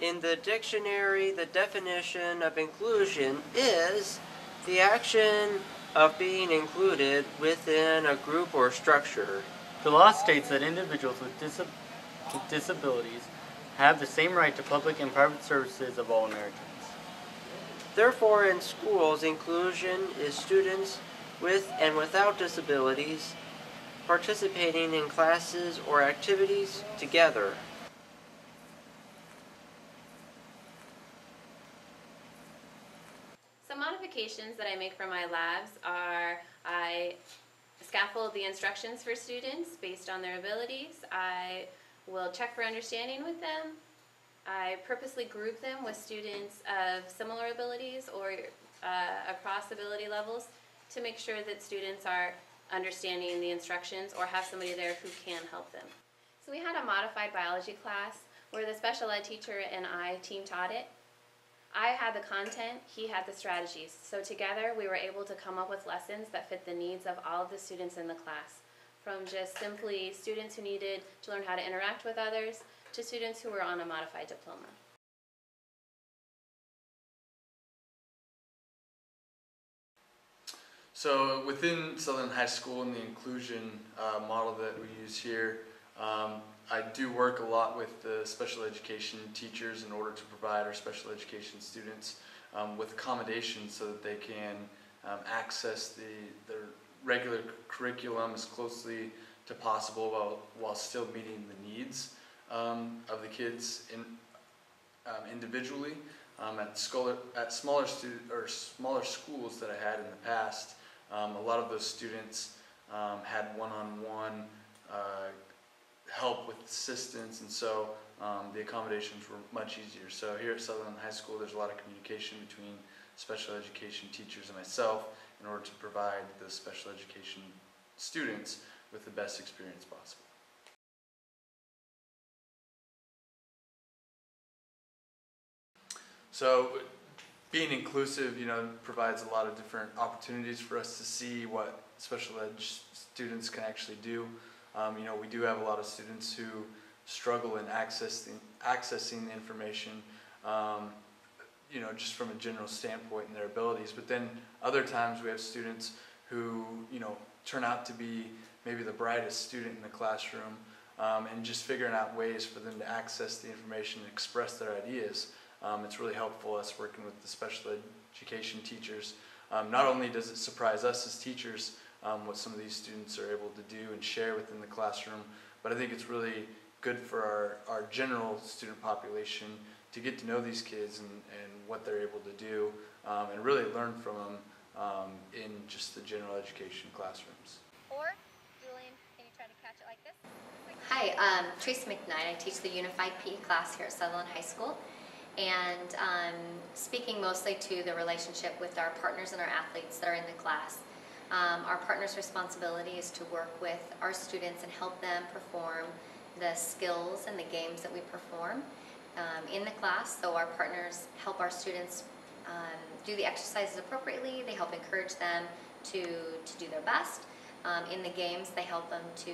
In the dictionary, the definition of inclusion is the action of being included within a group or structure. The law states that individuals with disabilities have the same right to public and private services of all Americans. Therefore, in schools, inclusion is students with and without disabilities participating in classes or activities together. Some modifications that I make for my labs are I scaffold the instructions for students based on their abilities. I will check for understanding with them. I purposely group them with students of similar abilities or across ability levels to make sure that students are understanding the instructions or have somebody there who can help them. So we had a modified biology class where the special ed teacher and I team taught it. I had the content, he had the strategies. So together we were able to come up with lessons that fit the needs of all of the students in the class. From just simply students who needed to learn how to interact with others to students who were on a modified diploma. So within Sutherlin High School and the inclusion model that we use here, I do work a lot with the special education teachers in order to provide our special education students with accommodations so that they can access the regular curriculum as closely to possible while still meeting the needs of the kids individually. At smaller schools that I had in the past, a lot of those students had one-on-one help with assistance, and so the accommodations were much easier. So here at Sutherlin High School, there's a lot of communication between special education teachers and myself in order to provide the special education students with the best experience possible. So being inclusive, provides a lot of different opportunities for us to see what special ed students can actually do. We do have a lot of students who struggle in accessing the information, just from a general standpoint in their abilities. But then other times we have students who, turn out to be maybe the brightest student in the classroom, and just figuring out ways for them to access the information and express their ideas. It's really helpful us working with the special education teachers. Not only does it surprise us as teachers what some of these students are able to do and share within the classroom, but I think it's really good for our general student population to get to know these kids and what they're able to do, and really learn from them in just the general education classrooms. Or, Julian, can you try to catch it like this? Hi, Tracy McKnight. I teach the Unified PE class here at Sutherlin High School. And speaking mostly to the relationship with our partners and our athletes that are in the class. Our partners' responsibility is to work with our students and help them perform the skills and the games that we perform in the class. So our partners help our students do the exercises appropriately. They help encourage them to do their best. In the games, they help them to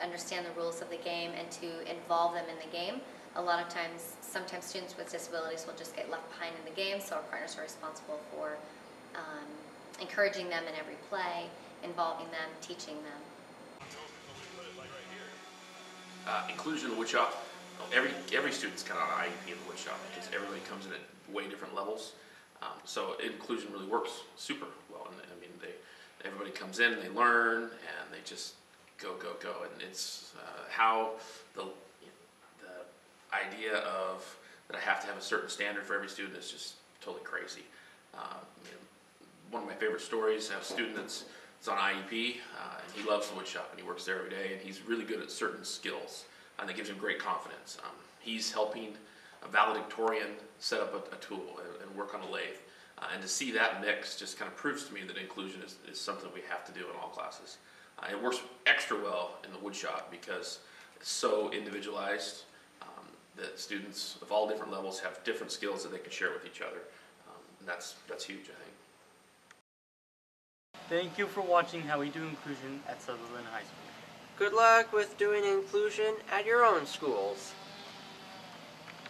understand the rules of the game and to involve them in the game. A lot of times, sometimes students with disabilities will just get left behind in the game, so our partners are responsible for encouraging them in every play, involving them, teaching them. Inclusion in the woodshop. Every student's kind of on an IEP in the woodshop because everybody comes in at way different levels. So inclusion really works super well. And I mean, everybody comes in, they learn, and they just go. And it's how the idea of that I have to have a certain standard for every student is just totally crazy. One of my favorite stories, I have a student that's on IEP, and he loves the woodshop, and he works there every day, and he's really good at certain skills, and that gives him great confidence. He's helping a valedictorian set up a tool and work on a lathe, and to see that mix just kind of proves to me that inclusion is something we have to do in all classes. It works extra well in the woodshop because it's so individualized. That students of all different levels have different skills that they can share with each other. And that's huge, I think. Thank you for watching How We Do Inclusion at Sutherlin High School. Good luck with doing inclusion at your own schools.